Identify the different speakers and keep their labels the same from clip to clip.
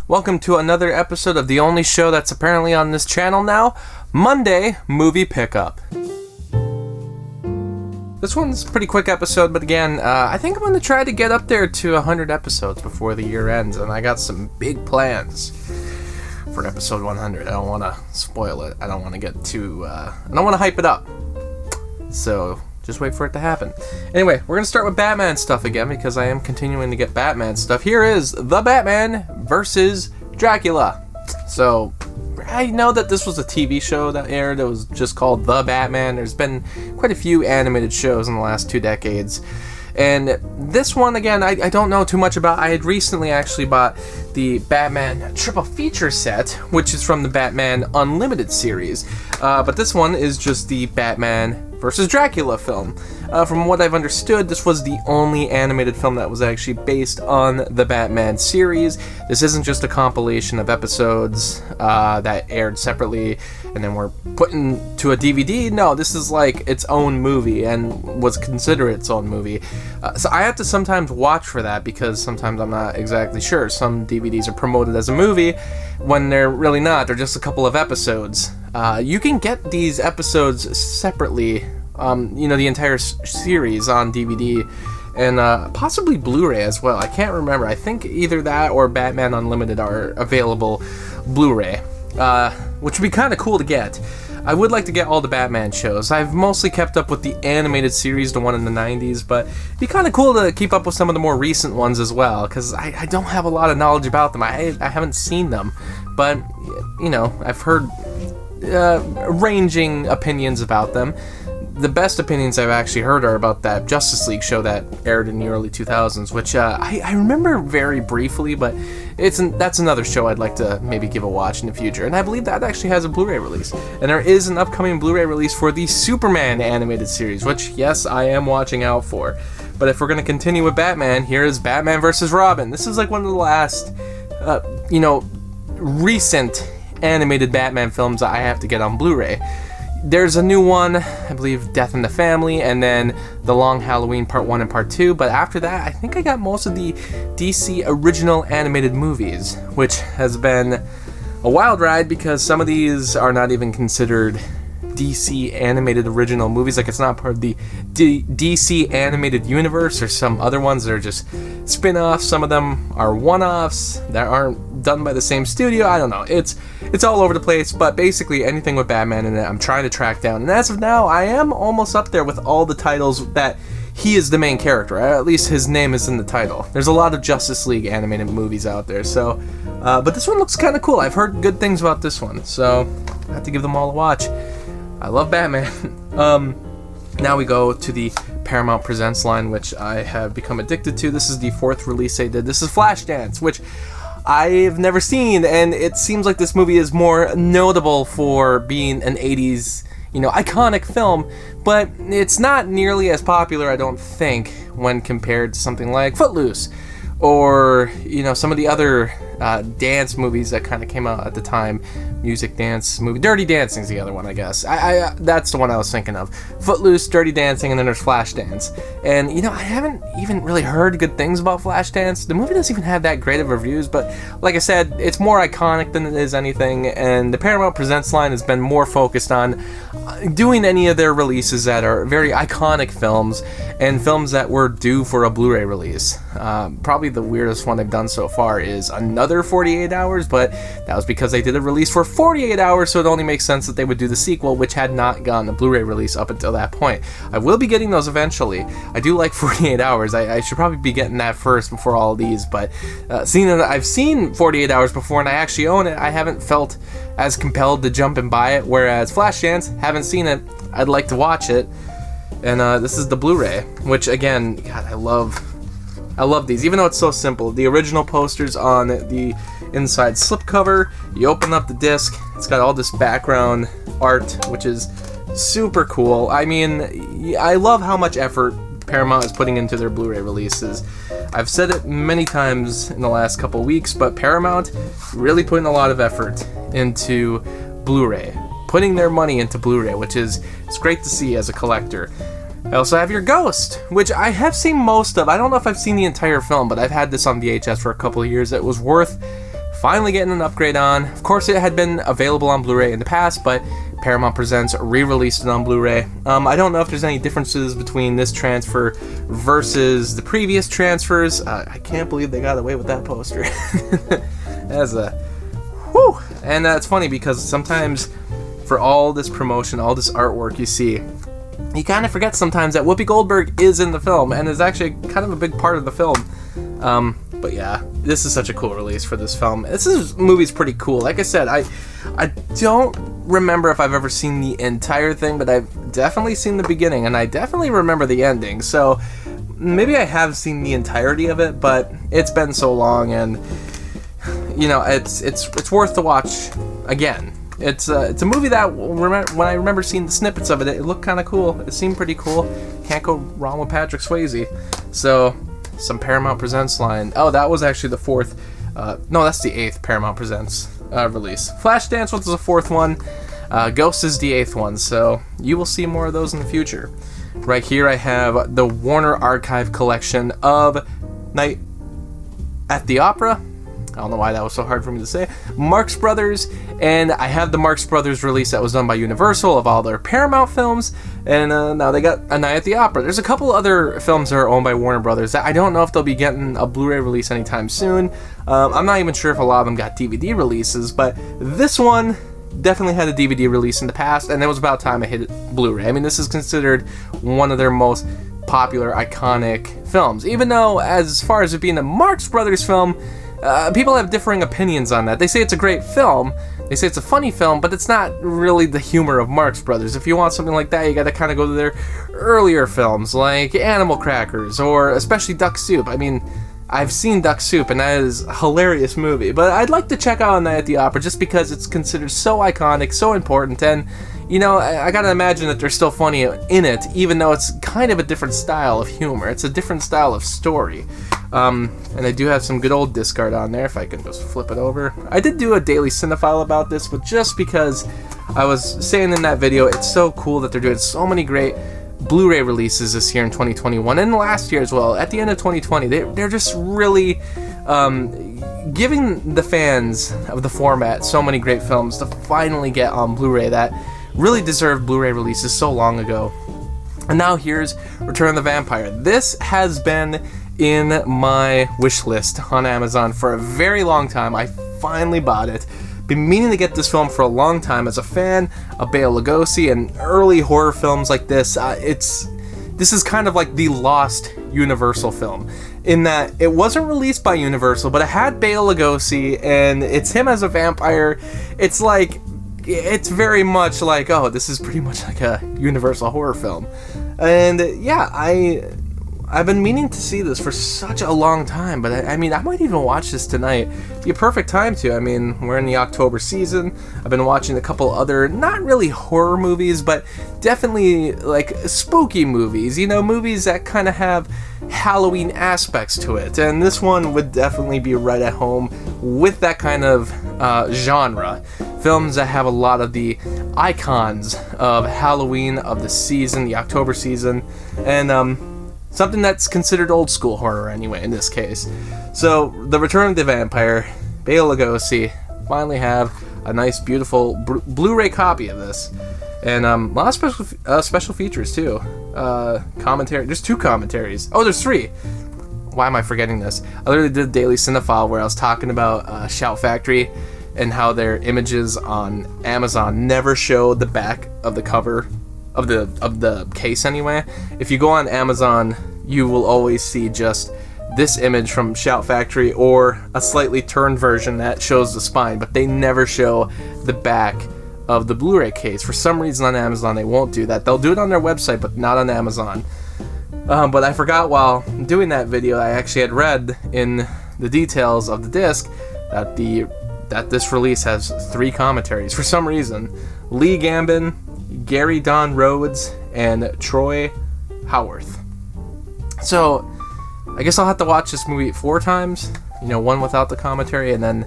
Speaker 1: Welcome to another episode of the only show that's apparently on this channel now, Monday Movie Pickup. This one's a pretty quick episode, but again, I think I'm going to try to get up there to 100 episodes before the year ends, and I got some big plans for episode 100. I don't want to spoil it. I don't want to get too, I don't want to hype it up. So, just wait for it to happen. Anyway, we're going to start with Batman stuff again, because I am continuing to get Batman stuff. Here is The Batman versus Dracula. So, I know that this was a TV show that aired. It was just called The Batman. There's been quite a few animated shows in the last 2 decades. And this one, again, I don't know too much about. I had recently actually bought the Batman triple feature set, which is from the Batman Unlimited series. But this one is just the Batman versus Dracula film. From what I've understood, this was the only animated film that was actually based on the Batman series. This isn't just a compilation of episodes that aired separately and then were put into a DVD. No, this is like its own movie and was considered its own movie. So I have to sometimes watch for that because sometimes I'm not exactly sure. Some DVDs are promoted as a movie when they're really not. They're just a couple of episodes. You can get these episodes separately, the entire series on DVD and possibly Blu-ray as well. I can't remember. I think either that or Batman Unlimited are available Blu-ray, which would be kind of cool to get. I would like to get all the Batman shows. I've mostly kept up with the animated series, the one in the 90s, but it'd be kind of cool to keep up with some of the more recent ones as well, because I don't have a lot of knowledge about them. I haven't seen them, but, I've heard ranging opinions about them. The best opinions I've actually heard are about that Justice League show that aired in the early 2000s, which I remember very briefly, but that's another show I'd like to maybe give a watch in the future. And I believe that actually has a Blu-ray release. And there is an upcoming Blu-ray release for the Superman animated series, which, yes, I am watching out for. But if we're going to continue with Batman, here is Batman vs. Robin. This is like one of the last, recent animated Batman films that I have to get on Blu-ray. There's a new one, I believe Death in the Family, and then The Long Halloween Part 1 and Part 2, but after that, I think I got most of the DC original animated movies, which has been a wild ride because some of these are not even considered DC animated original movies. Like, it's not part of the DC animated universe, or some other ones that are just spin-offs. Some of them are one-offs that aren't done by the same studio. I don't know. It's all over the place, but basically anything with Batman in it, I'm trying to track down. And as of now, I am almost up there with all the titles that he is the main character. At least his name is in the title. There's a lot of Justice League animated movies out there, so... but this one looks kind of cool. I've heard good things about this one, so I have to give them all a watch. I love Batman. Now we go to the Paramount Presents line, which I have become addicted to. This is the 4th release they did. This is Flashdance, which I've never seen, and it seems like this movie is more notable for being an 80s, iconic film, but it's not nearly as popular, I don't think, when compared to something like Footloose, or, some of the other dance movies that kind of came out at the time. Music dance movie. Dirty Dancing's the other one, I guess. I that's the one I was thinking of. Footloose, Dirty Dancing, and then there's Flashdance. And, I haven't even really heard good things about Flashdance. The movie doesn't even have that great of reviews, but like I said, it's more iconic than it is anything, and the Paramount Presents line has been more focused on doing any of their releases that are very iconic films, and films that were due for a Blu-ray release. Probably the weirdest one they've done so far is another 48 Hours, but that was because they did a release for 48 hours, so it only makes sense that they would do the sequel, which had not gotten a Blu-ray release up until that point. I will be getting those eventually. I do like 48 Hours. I should probably be getting that first before all of these, but seeing that I've seen 48 Hours before and I actually own it, I haven't felt as compelled to jump and buy it, whereas Flashdance, haven't seen it, I'd like to watch it. And this is the Blu-ray, which again, God, I love these, even though it's so simple. The original posters on the inside slipcover, you open up the disc, it's got all this background art, which is super cool. I mean, I love how much effort Paramount is putting into their Blu-ray releases. I've said it many times in the last couple weeks, but Paramount really putting a lot of effort into Blu-ray, putting their money into Blu-ray, which is it's great to see as a collector. I also have your Ghost, which I have seen most of. I don't know if I've seen the entire film, but I've had this on VHS for a couple of years. It was worth finally getting an upgrade on. Of course, it had been available on Blu-ray in the past, but Paramount Presents re-released it on Blu-ray. I don't know if there's any differences between this transfer versus the previous transfers. I can't believe they got away with that poster. That's a whew. And it's funny because sometimes for all this promotion, all this artwork you see, you kind of forget sometimes that Whoopi Goldberg is in the film and is actually kind of a big part of the film. But yeah, this is such a cool release for this film. This movie's pretty cool. Like I said, I don't remember if I've ever seen the entire thing, but I've definitely seen the beginning, and I definitely remember the ending. So maybe I have seen the entirety of it, but it's been so long, and you know, it's worth to watch again. It's a movie that when I remember seeing the snippets of it, it looked kind of cool. It seemed pretty cool. Can't go wrong with Patrick Swayze. So some Paramount Presents line. Oh, that was actually the fourth. No, that's the 8th Paramount Presents release. Flashdance was the 4th one. Ghost is the 8th one. So you will see more of those in the future. Right here I have the Warner Archive collection of Night at the Opera. I don't know why that was so hard for me to say. Marx Brothers, and I have the Marx Brothers release that was done by Universal of all their Paramount films, and now they got A Night at the Opera. There's a couple other films that are owned by Warner Brothers that I don't know if they'll be getting a Blu-ray release anytime soon. I'm not even sure if a lot of them got DVD releases, but this one definitely had a DVD release in the past, and it was about time it hit Blu-ray. I mean, this is considered one of their most popular, iconic films, even though as far as it being a Marx Brothers film, people have differing opinions on that. They say it's a great film, they say it's a funny film, but it's not really the humor of Marx Brothers. If you want something like that, you gotta kind of go to their earlier films, like Animal Crackers, or especially Duck Soup. I mean, I've seen Duck Soup, and that is a hilarious movie, but I'd like to check out A Night at the Opera just because it's considered so iconic, so important, and you know, I gotta imagine that they're still funny in it, even though it's kind of a different style of humor. It's a different style of story. And I do have some good old discard on there, if I can just flip it over. I did do a Daily Cinephile about this, but just because I was saying in that video, it's so cool that they're doing so many great Blu-ray releases this year in 2021, and last year as well. At the end of 2020, they're just really giving the fans of the format so many great films to finally get on Blu-ray that really deserved Blu-ray releases so long ago. And now here's Return of the Vampire. This has been in my wish list on Amazon for a very long time. I finally bought it. Been meaning to get this film for a long time. As a fan of Bela Lugosi and early horror films like this, this is kind of like the lost Universal film, in that it wasn't released by Universal, but it had Bela Lugosi, and it's him as a vampire. It's very much like, oh, this is pretty much like a Universal horror film. And yeah, I've been meaning to see this for such a long time, but I mean, I might even watch this tonight. Be a perfect time to. I mean, we're in the October season. I've been watching a couple other, not really horror movies, but definitely like spooky movies. You know, movies that kind of have Halloween aspects to it. And this one would definitely be right at home with that kind of genre. Films that have a lot of the icons of Halloween, of the season, the October season, and something that's considered old school horror anyway in this case. So, The Return of the Vampire, Bela Lugosi, finally have a nice, beautiful Blu-ray copy of this. And a lot of special features too. Commentary. There's 2 commentaries. Oh, there's 3. Why am I forgetting this? I literally did Daily Cinephile where I was talking about Shout Factory and how their images on Amazon never show the back of the cover of the case anyway. If you go on Amazon, you will always see just this image from Shout Factory or a slightly turned version that shows the spine, but they never show the back of the Blu-ray case. For some reason on Amazon they won't do that. They'll do it on their website, but not on Amazon. But I forgot while doing that video, I actually had read in the details of the disc that this release has 3 commentaries. For some reason, Lee Gambin, Gary Don Rhodes, and Troy Howarth. So, I guess I'll have to watch this movie 4 times. You know, 1 without the commentary, and then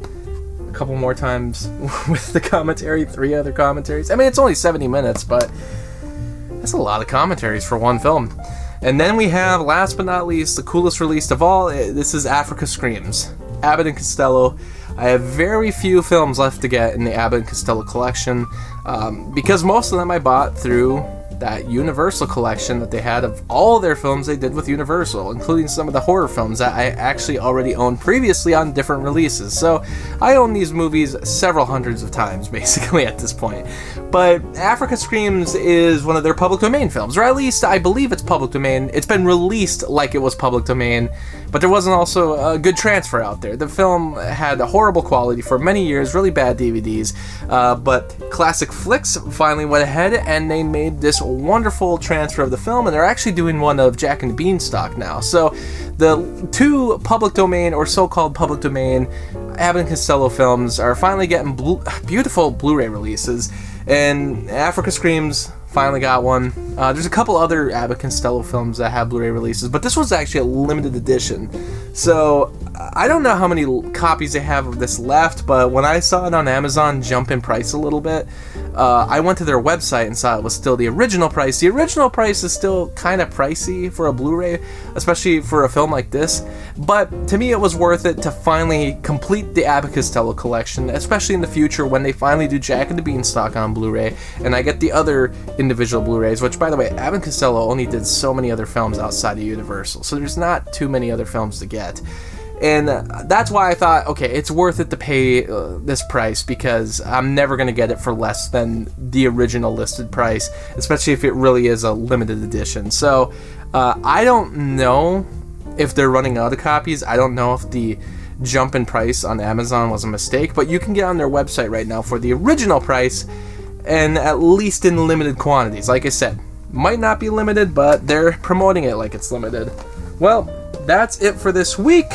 Speaker 1: a couple more times with the commentary, 3 other commentaries. I mean, it's only 70 minutes, but that's a lot of commentaries for one film. And then we have, last but not least, the coolest release of all. This is Africa Screams. Abbott and Costello. I have very few films left to get in the Abbott and Costello collection, because most of them I bought through that Universal collection that they had of all their films they did with Universal, including some of the horror films that I actually already owned previously on different releases. So I own these movies several hundreds of times, basically, at this point. But Africa Screams is one of their public domain films, or at least I believe it's public domain. It's been released like it was public domain, but there wasn't also a good transfer out there. The film had a horrible quality for many years, really bad DVDs, but Classic Flicks finally went ahead and they made this wonderful transfer of the film, and they're actually doing one of Jack and the Beanstalk now. So the two public domain, or so-called public domain, Abbott and Costello films are finally getting beautiful Blu-ray releases, and Africa Screams finally got one. There's a couple other Abbott and Costello films that have Blu-ray releases, but this was actually a limited edition. So I don't know how many copies they have of this left, but when I saw it on Amazon jump in price a little bit, I went to their website and saw it was still the original price. The original price is still kind of pricey for a Blu-ray, especially for a film like this, but to me it was worth it to finally complete the Abbott Costello collection, especially in the future when they finally do Jack and the Beanstalk on Blu-ray, and I get the other individual Blu-rays, which, by the way, Abbott Costello only did so many other films outside of Universal, so there's not too many other films to get. And that's why I thought, okay, it's worth it to pay this price, because I'm never going to get it for less than the original listed price, especially if it really is a limited edition. So I don't know if they're running out of copies. I don't know if the jump in price on Amazon was a mistake, but you can get on their website right now for the original price, and at least in limited quantities. Like I said, might not be limited, but they're promoting it like it's limited. Well, that's it for this week.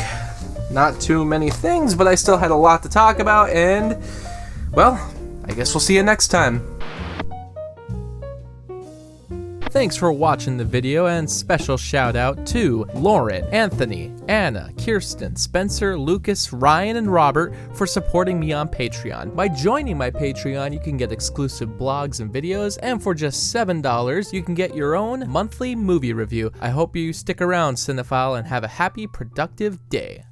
Speaker 1: Not too many things, but I still had a lot to talk about, and, well, I guess we'll see you next time. Thanks for watching the video, and special shout out to Lauren, Anthony, Anna, Kirsten, Spencer, Lucas, Ryan, and Robert for supporting me on Patreon. By joining my Patreon, you can get exclusive blogs and videos, and for just $7, you can get your own monthly movie review. I hope you stick around, cinephile, and have a happy, productive day.